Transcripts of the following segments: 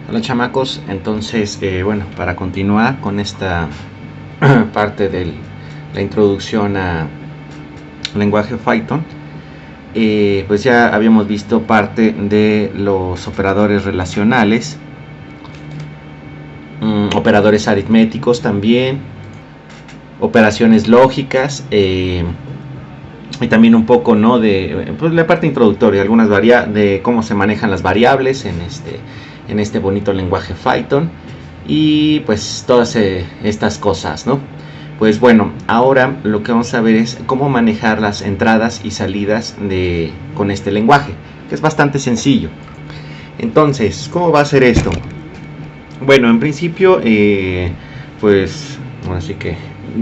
Hola chamacos, entonces bueno, para continuar con esta parte de la introducción a lenguaje Python, pues ya habíamos visto parte de los operadores relacionales, operadores aritméticos también, operaciones lógicas, y también un poco, ¿no?, de pues, la parte introductoria, algunas de cómo se manejan las variables en este bonito lenguaje Python, y pues todas estas cosas, ¿no? Pues bueno, ahora lo que vamos a ver es cómo manejar las entradas y salidas con este lenguaje, que es bastante sencillo. Entonces, ¿cómo va a ser esto? Bueno, en principio, pues, así que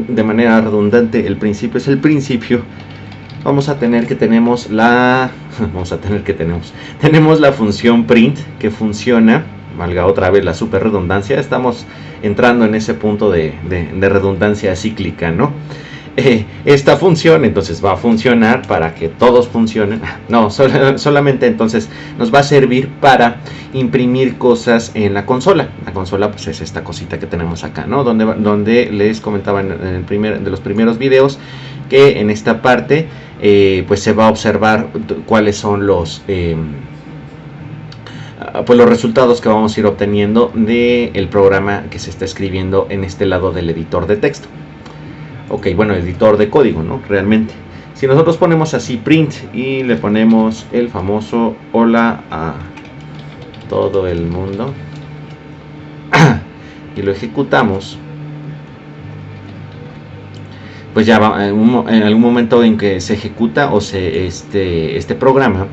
de manera redundante, el principio es el principio. Vamos a tener que tenemos la función print que funciona, valga otra vez la super redundancia, estamos entrando en ese punto de redundancia cíclica, ¿no? Esta función entonces va a funcionar para que todos funcionen, no, solamente entonces nos va a servir para imprimir cosas en la consola. La consola pues es esta cosita que tenemos acá, ¿no? Donde les comentaba en de los primeros videos que en esta parte pues se va a observar cuáles son pues los resultados que vamos a ir obteniendo del programa que se está escribiendo en este lado del editor de texto. Ok, bueno, editor de código, ¿no? Realmente. Si nosotros ponemos así print y le ponemos el famoso hola a todo el mundo y lo ejecutamos, pues ya va, en algún momento en que se ejecuta o este programa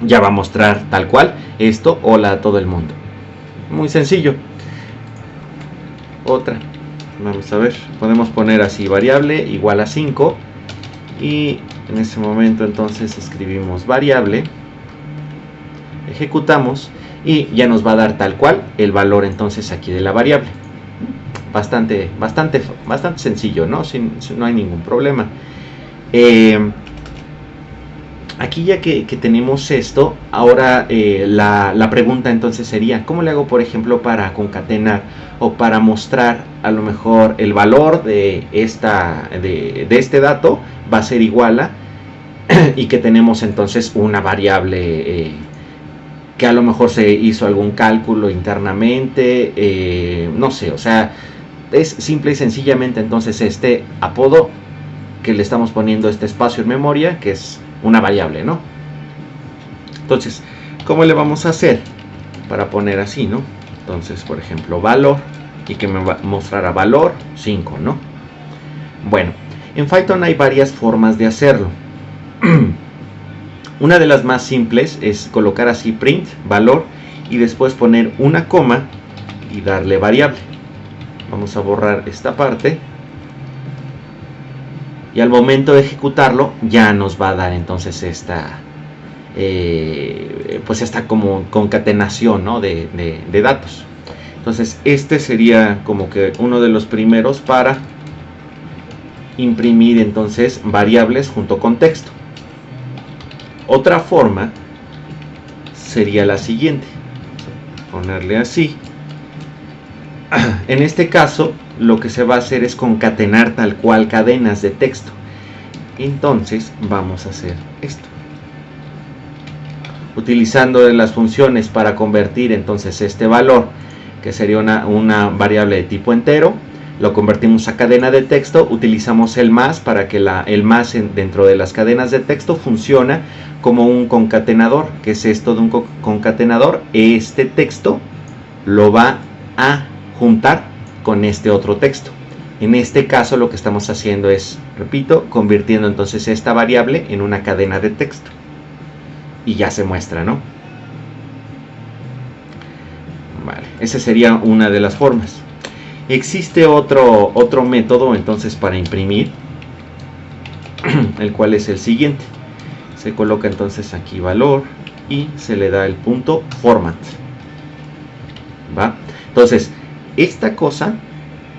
ya va a mostrar tal cual esto, hola a todo el mundo. Muy sencillo. Otra, vamos a ver, podemos poner así variable igual a 5 y en ese momento entonces escribimos variable, ejecutamos y ya nos va a dar tal cual el valor entonces aquí de la variable. Bastante sencillo, ¿no? No hay ningún problema. Aquí ya que tenemos esto, ahora la pregunta entonces sería, ¿cómo le hago, por ejemplo, para concatenar o para mostrar a lo mejor el valor de este dato va a ser igual a y que tenemos entonces una variable que a lo mejor se hizo algún cálculo internamente, no sé, o sea, es simple y sencillamente entonces este apodo que le estamos poniendo este espacio en memoria, que es una variable, ¿no? Entonces, ¿cómo le vamos a hacer para poner así, ¿no? Entonces, por ejemplo, valor, y que me mostrará valor 5, ¿no? Bueno, en Python hay varias formas de hacerlo. Una de las más simples es colocar así print, valor, y después poner una coma y darle variable. Vamos a borrar esta parte. Y al momento de ejecutarlo ya nos va a dar entonces esta como concatenación, ¿no?, de datos. Entonces este sería como que uno de los primeros para imprimir entonces variables junto con texto. Otra forma sería la siguiente, ponerle así. En este caso lo que se va a hacer es concatenar tal cual cadenas de texto. Entonces vamos a hacer esto, utilizando las funciones para convertir entonces este valor, que sería una variable de tipo entero, lo convertimos a cadena de texto. Utilizamos el más para que el más dentro de las cadenas de texto funciona como un concatenador. ¿Qué es esto de un concatenador? Este texto lo va a juntar con este otro texto. En este caso lo que estamos haciendo es, repito, convirtiendo entonces esta variable en una cadena de texto y ya se muestra, ¿no? Vale, esa sería una de las formas. Existe otro método entonces para imprimir, el cual es el siguiente. Se coloca entonces aquí valor y se le da el punto format, ¿va? Entonces esta cosa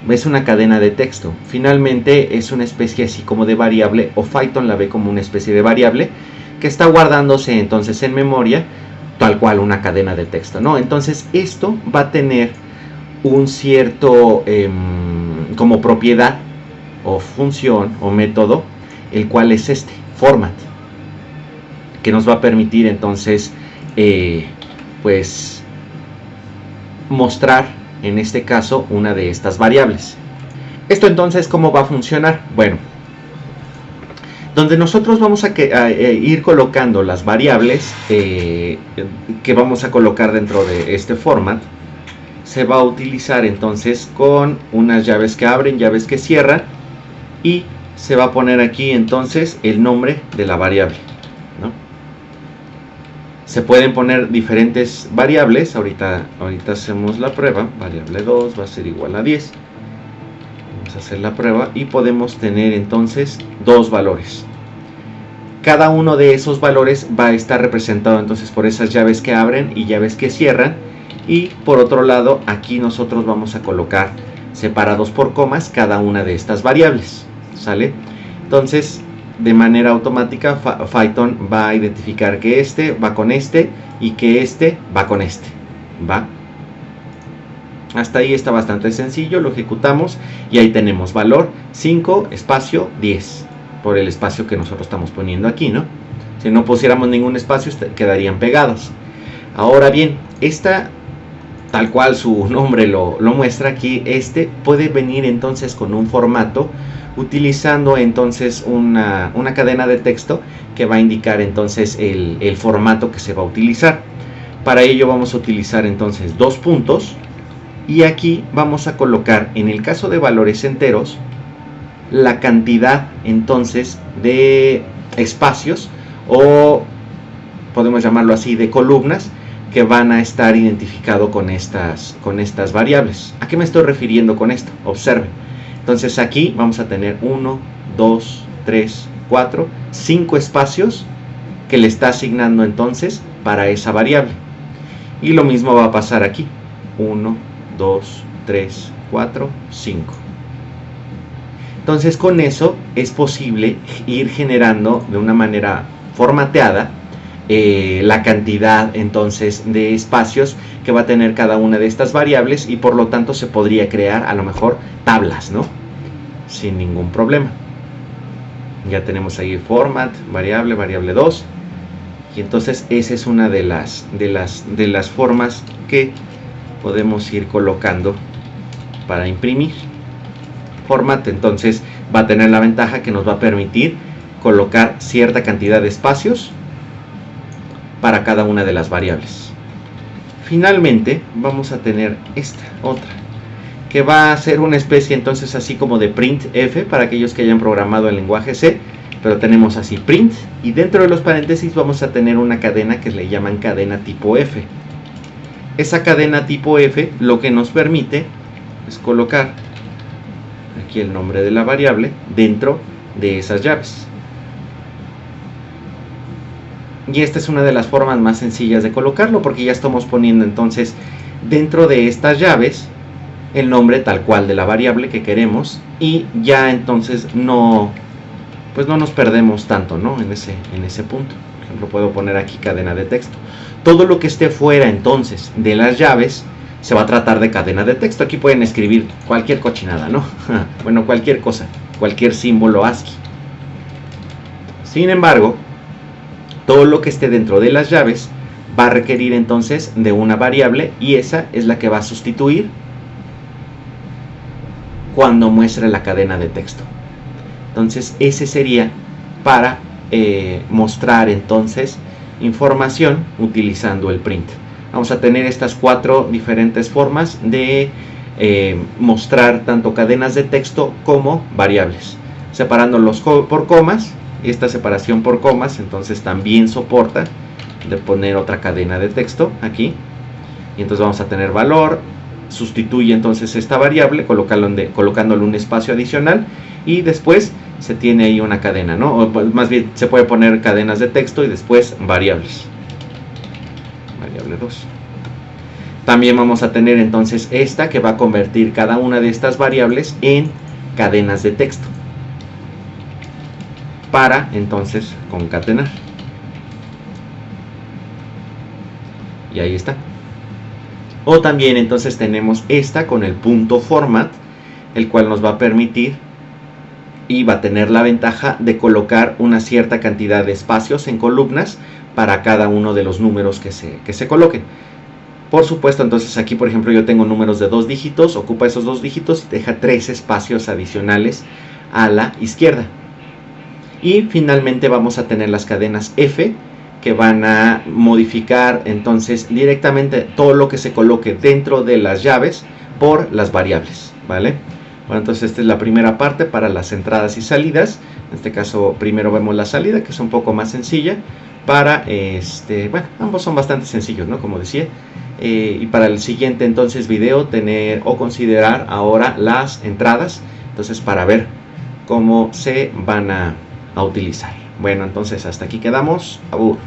es una cadena de texto. Finalmente es una especie así como de variable, o Python la ve como una especie de variable que está guardándose entonces en memoria tal cual una cadena de texto, ¿no? Entonces esto va a tener un cierto como propiedad o función o método, el cual es este format, que nos va a permitir entonces pues mostrar en este caso una de estas variables. Esto entonces, ¿cómo va a funcionar? Bueno, donde nosotros vamos a ir colocando las variables que vamos a colocar dentro de este format, se va a utilizar entonces con unas llaves que abren, llaves que cierran, y se va a poner aquí entonces el nombre de la variable, ¿no? Se pueden poner diferentes variables. Ahorita hacemos la prueba. Variable 2 va a ser igual a 10. Vamos a hacer la prueba y podemos tener entonces dos valores. Cada uno de esos valores va a estar representado entonces por esas llaves que abren y llaves que cierran. Y por otro lado, aquí nosotros vamos a colocar separados por comas cada una de estas variables, ¿sale? Entonces, de manera automática, Python va a identificar que este va con este y que este va con este, ¿va? Hasta ahí está bastante sencillo, lo ejecutamos y ahí tenemos valor 5 espacio 10 por el espacio que nosotros estamos poniendo aquí, ¿no? Si no pusiéramos ningún espacio, quedarían pegados. Ahora bien, esta, tal cual su nombre lo muestra aquí, este puede venir entonces con un formato, utilizando entonces una cadena de texto que va a indicar entonces el formato que se va a utilizar. Para ello vamos a utilizar entonces dos puntos, y aquí vamos a colocar, en el caso de valores enteros, la cantidad entonces de espacios, o podemos llamarlo así, de columnas, que van a estar identificados con estas variables. ¿A qué me estoy refiriendo con esto? Observen. Entonces aquí vamos a tener 1, 2, 3, 4, 5 espacios que le está asignando entonces para esa variable. Y lo mismo va a pasar aquí. 1, 2, 3, 4, 5. Entonces con eso es posible ir generando de una manera formateada la cantidad entonces de espacios que va a tener cada una de estas variables, y por lo tanto se podría crear a lo mejor tablas, ¿no? Sin ningún problema. Ya tenemos ahí format, variable 2, y entonces esa es una de las formas que podemos ir colocando para imprimir. Format entonces va a tener la ventaja que nos va a permitir colocar cierta cantidad de espacios para cada una de las variables. Finalmente vamos a tener esta otra, que va a ser una especie entonces así como de printf para aquellos que hayan programado el lenguaje C, pero tenemos así print, y dentro de los paréntesis vamos a tener una cadena que le llaman cadena tipo F. Esa cadena tipo F lo que nos permite es colocar aquí el nombre de la variable dentro de esas llaves. Y esta es una de las formas más sencillas de colocarlo, porque ya estamos poniendo entonces dentro de estas llaves el nombre tal cual de la variable que queremos, y ya entonces no nos perdemos tanto, ¿no? en ese punto. Por ejemplo, puedo poner aquí cadena de texto. Todo lo que esté fuera entonces de las llaves se va a tratar de cadena de texto. Aquí pueden escribir cualquier cochinada, ¿no? Bueno, cualquier cosa, cualquier símbolo ASCII. Sin embargo, todo lo que esté dentro de las llaves va a requerir entonces de una variable, y esa es la que va a sustituir cuando muestre la cadena de texto. Entonces ese sería para mostrar entonces información utilizando el print. Vamos a tener estas cuatro diferentes formas de mostrar tanto cadenas de texto como variables, separándolos por comas. Esta separación por comas entonces también soporta de poner otra cadena de texto aquí, y entonces vamos a tener valor, sustituye entonces esta variable colocándole un espacio adicional, y después se tiene ahí una cadena, ¿no? O más bien se puede poner cadenas de texto y después variables. Variable 2. También vamos a tener entonces esta que va a convertir cada una de estas variables en cadenas de texto, para entonces concatenar. y ahí está. O también entonces tenemos esta con el punto format, el cual nos va a permitir y va a tener la ventaja de colocar una cierta cantidad de espacios en columnas para cada uno de los números que se coloquen. Por supuesto, entonces aquí por ejemplo yo tengo números de 2 dígitos, ocupa esos 2 dígitos y deja 3 espacios adicionales a la izquierda. Y finalmente vamos a tener las cadenas F, que van a modificar entonces directamente todo lo que se coloque dentro de las llaves por las variables, ¿vale? Bueno, entonces esta es la primera parte para las entradas y salidas. En este caso primero vemos la salida, que es un poco más sencilla. Bueno, ambos son bastante sencillos, ¿no? Como decía. Y para el siguiente entonces video tener o considerar ahora las entradas, entonces para ver cómo se van a utilizar. Bueno, entonces hasta aquí quedamos. Abur.